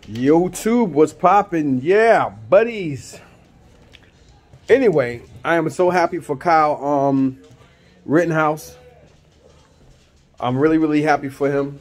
YouTube, what's poppin'? Yeah, buddies. Anyway, I am so happy for Kyle Rittenhouse. I'm really happy for him.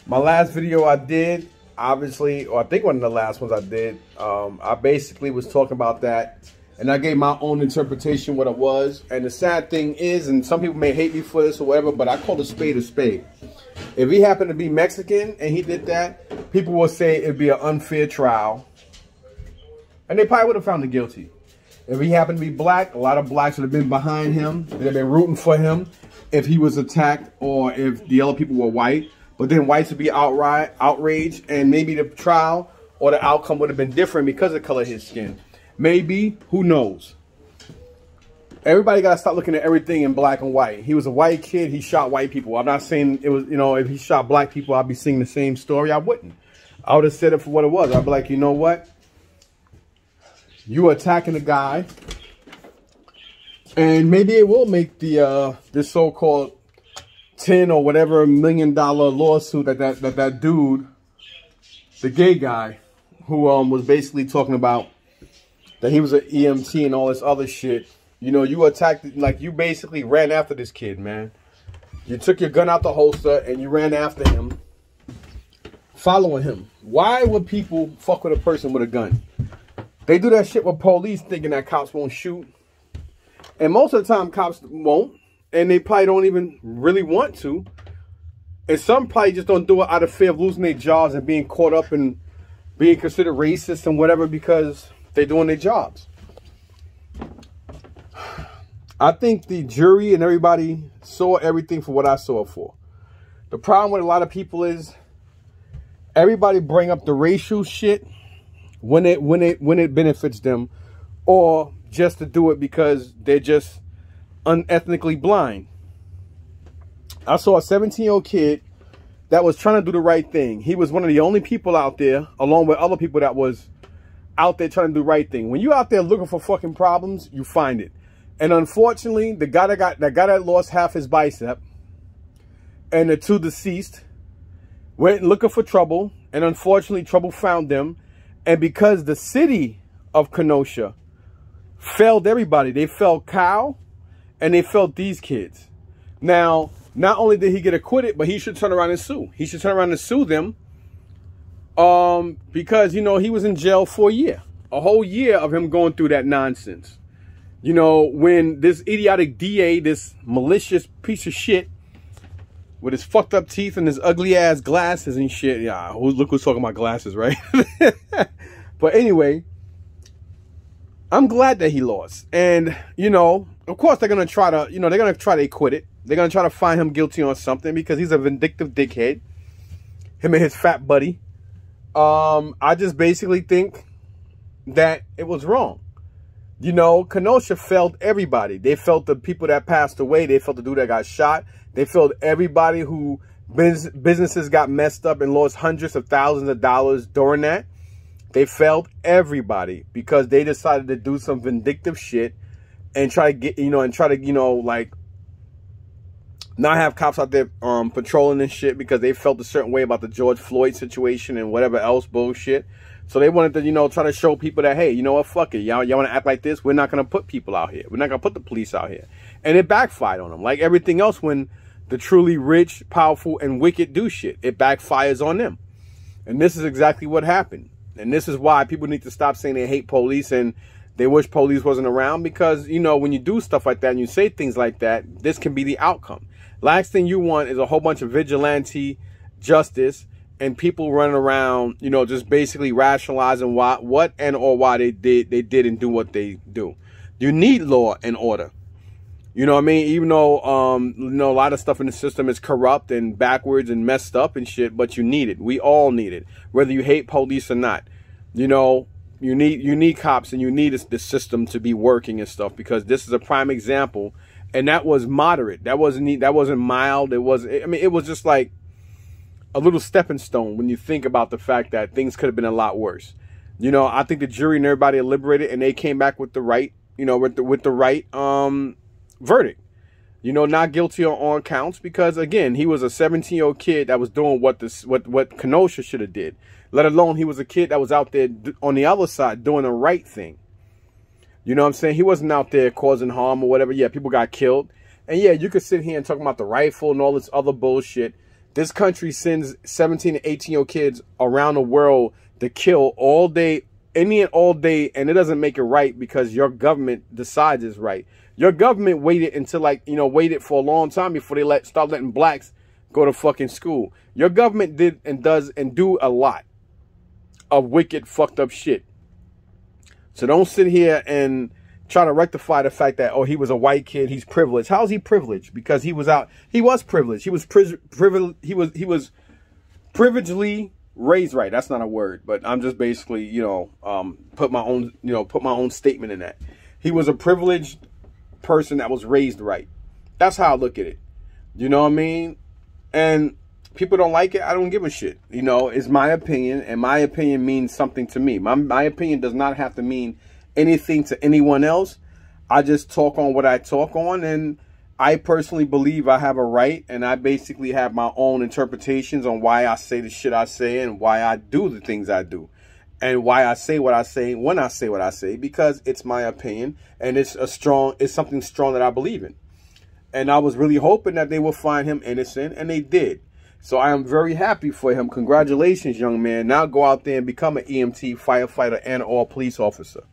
My last video I did, obviously, or I think one of the last ones I did, I basically was talking about that, and I gave my own interpretation what it was. And the sad thing is, and some people may hate me for this or whatever, but I call a spade a spade. If he happened to be Mexican and he did that, people will say it'd be an unfair trial. And they probably would have found him guilty. If he happened to be black, a lot of blacks would have been behind him. They'd have been rooting for him if he was attacked or if the other people were white. But then whites would be outright outraged, and maybe the trial or the outcome would have been different because of the color of his skin. Maybe, who knows? Everybody got to stop looking at everything in black and white. He was a white kid. He shot white people. I'm not saying it was, you know, if he shot black people, I'd be seeing the same story. I wouldn't. I would have said it for what it was. I'd be like, you know what? You attacking a guy, and maybe it will make the this so-called 10 or whatever $1 million lawsuit that dude, the gay guy, who was basically talking about that he was an EMT and all this other shit. You know, you attacked, like, you basically ran after this kid, man. You took your gun out the holster and you ran after him, following him. Why would people fuck with a person with a gun? They do that shit with police thinking that cops won't shoot. And most of the time, cops won't. And they probably don't even really want to. And some probably just don't do it out of fear of losing their jobs and being caught up in being considered racist and whatever because they're doing their jobs. I think the jury and everybody saw everything for what I saw it for. The problem with a lot of people is everybody bring up the racial shit when it benefits them, or just to do it because they're just unethnically blind. I saw a 17-year-old kid that was trying to do the right thing. He was one of the only people out there, along with other people that was out there trying to do the right thing. When you out there looking for fucking problems, you find it. And unfortunately, the guy that lost half his bicep and the two deceased went looking for trouble, and unfortunately trouble found them. And because the city of Kenosha failed everybody, they failed Kyle and they failed these kids. Now, not only did he get acquitted, but he should turn around and sue. He should turn around and sue them because, you know, he was in jail for a whole year of him going through that nonsense. You know, when this idiotic DA, this malicious piece of shit with his fucked up teeth and his ugly ass glasses and shit. Yeah, look who's talking about glasses, right? But anyway, I'm glad that he lost. And, you know, of course they're going to try to, you know, they're going to try to acquit it. They're going to try to find him guilty on something because he's a vindictive dickhead. Him and his fat buddy. I just basically think that it was wrong. You know, Kenosha failed everybody. They felt the people that passed away. They felt the dude that got shot. They failed everybody who businesses got messed up and lost hundreds of thousands of dollars during that. They failed everybody because they decided to do some vindictive shit and try to get, you know, like not have cops out there patrolling and shit because they felt a certain way about the George Floyd situation and whatever else bullshit. So they wanted to, you know, try to show people that, hey, you know what, fuck it. Y'all want to act like this? We're not going to put people out here. We're not going to put the police out here. And it backfired on them. Like everything else when the truly rich, powerful, and wicked do shit. It backfires on them. And this is exactly what happened. And this is why people need to stop saying they hate police and they wish police wasn't around. Because, you know, when you do stuff like that and you say things like that, this can be the outcome. Last thing you want is a whole bunch of vigilante justice and people running around, you know, just basically rationalizing what and or why they did and do what they do. You need law and order. You know what I mean? Even though, you know, a lot of stuff in the system is corrupt and backwards and messed up and shit, but you need it. We all need it, whether you hate police or not. You know, you need cops and you need the system to be working and stuff, because this is a prime example. And that was moderate. That wasn't mild. It wasn't. I mean, it was just like a little stepping stone when you think about the fact that things could have been a lot worse. You know, I think the jury and everybody deliberated and they came back with the right, you know, with the right verdict. You know, not guilty on all counts because, again, he was a 17-year-old kid that was doing what Kenosha should have did. Let alone he was a kid that was out there on the other side doing the right thing. You know what I'm saying? He wasn't out there causing harm or whatever. Yeah, people got killed. And yeah, you could sit here and talk about the rifle and all this other bullshit. This country sends 17 to 18-year-old kids around the world to kill all day, any and all day, and it doesn't make it right because your government decides it's right. Your government waited until, like, you know, waited for a long time before they start letting blacks go to fucking school. Your government did and does and do a lot of wicked, fucked up shit. So don't sit here and try to rectify the fact that, oh, he was a white kid, he's privileged. How is he privileged? Because he was out, he was privileged. He was privileged. He was privilegedly raised right. That's not a word, but I'm just basically, you know, put my own statement in that. He was a privileged person that was raised right. That's how I look at it. You know what I mean? And people don't like it. I don't give a shit. You know, it's my opinion, and my opinion means something to me. My opinion does not have to mean anything to anyone else. I just talk on what I talk on, and I personally believe I have a right, and I basically have my own interpretations on why I say the shit I say and why I do the things I do. And why I say what I say when I say what I say, because it's my opinion and it's something strong that I believe in. And I was really hoping that they will find him innocent, and they did. So I am very happy for him. Congratulations, young man. Now go out there and become an EMT, firefighter, and or police officer.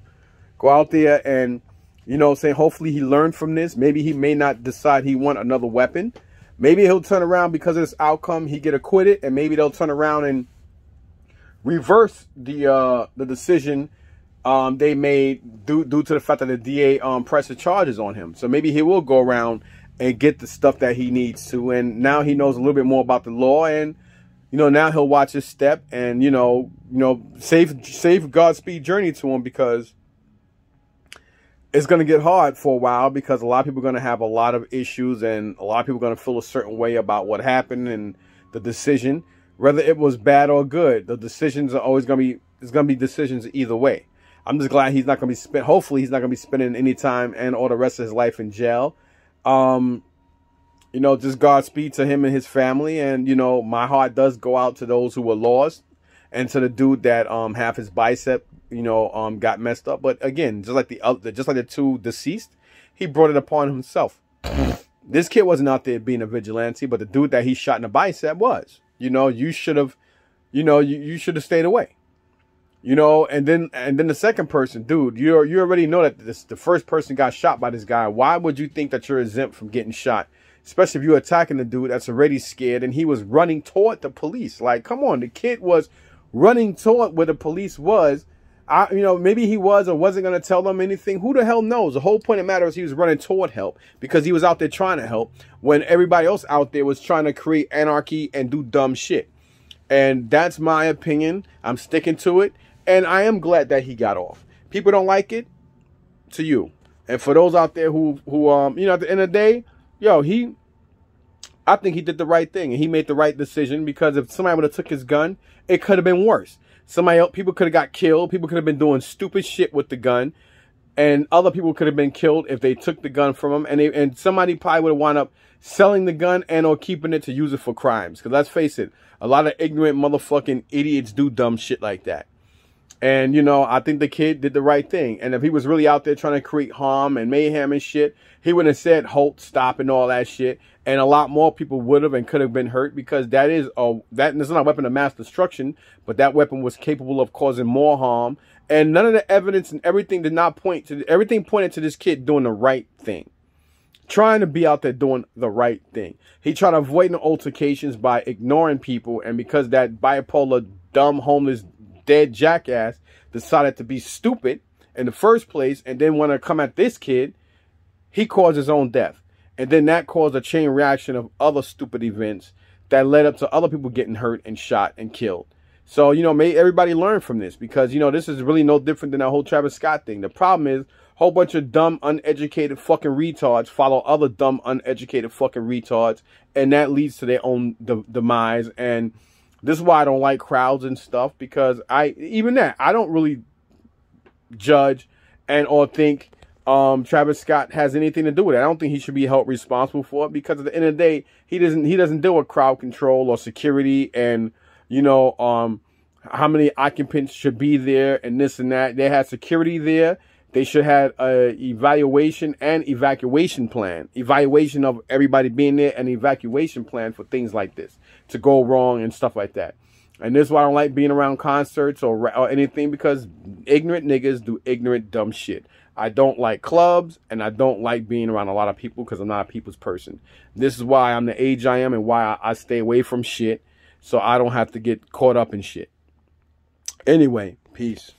Go out there and, you know what I'm saying, hopefully he learned from this. Maybe he may not decide he want another weapon. Maybe he'll turn around because of this outcome, he get acquitted, and maybe they'll turn around and reverse the decision they made due to the fact that the DA pressed the charges on him. So maybe he will go around and get the stuff that he needs to, and now he knows a little bit more about the law, and you know, now he'll watch his step, and you know, safe Godspeed journey to him, because it's going to get hard for a while, because a lot of people are going to have a lot of issues, and a lot of people are going to feel a certain way about what happened and the decision. Whether it was bad or good, the decisions are always going to be, it's going to be decisions either way. I'm just glad he's not going to be hopefully he's not going to be spending any time and or the rest of his life in jail. You know, just Godspeed to him and his family. And, you know, my heart does go out to those who were lost, and to the dude that half his bicep, you know, got messed up. But again, just like the two deceased, he brought it upon himself. This kid wasn't out there being a vigilante, but the dude that he shot in the bicep was. You know, you should have, you know, you should have stayed away. You know, and then the second person, dude, you already know that the first person got shot by this guy. Why would you think that you're exempt from getting shot? Especially if you're attacking the dude that's already scared, and he was running toward the police. Like, come on, the kid was running toward where the police was. You know, maybe he was or wasn't going to tell them anything. Who the hell knows? The whole point of the matter is he was running toward help, because he was out there trying to help when everybody else out there was trying to create anarchy and do dumb shit. And that's my opinion. I'm sticking to it. And I am glad that he got off. People don't like it, to you. And for those out there who you know, at the end of the day, yo, I think he did the right thing, and he made the right decision, because if somebody would have took his gun, it could have been worse. People could have got killed. People could have been doing stupid shit with the gun, and other people could have been killed if they took the gun from him. And somebody probably would have wound up selling the gun and or keeping it to use it for crimes. Because let's face it, a lot of ignorant motherfucking idiots do dumb shit like that. And, you know, I think the kid did the right thing. And if he was really out there trying to create harm and mayhem and shit, he would have said, halt, stop, and all that shit. And a lot more people would have and could have been hurt, because that's not a weapon of mass destruction, but that weapon was capable of causing more harm. And none of the evidence and everything did not point to, everything pointed to this kid doing the right thing. Trying to be out there doing the right thing. He tried to avoid the altercations by ignoring people, and because that bipolar, dumb, homeless, dead jackass decided to be stupid in the first place and then want to come at this kid, he caused his own death. And then that caused a chain reaction of other stupid events that led up to other people getting hurt and shot and killed. So, you know, may everybody learn from this, because, you know, this is really no different than that whole Travis Scott thing. The problem is a whole bunch of dumb, uneducated fucking retards follow other dumb, uneducated fucking retards, and that leads to their own demise. And this is why I don't like crowds and stuff, because I don't really judge and or think Travis Scott has anything to do with it. I don't think he should be held responsible for it, because at the end of the day, he doesn't deal with crowd control or security and, you know, how many occupants should be there and this and that. They had security there. They should have a evaluation and evacuation plan. Evaluation of everybody being there and evacuation plan for things like this to go wrong and stuff like that. And this is why I don't like being around concerts or anything, because ignorant niggas do ignorant, dumb shit. I don't like clubs, and I don't like being around a lot of people because I'm not a people's person. This is why I'm the age I am and why I stay away from shit, so I don't have to get caught up in shit. Anyway, peace.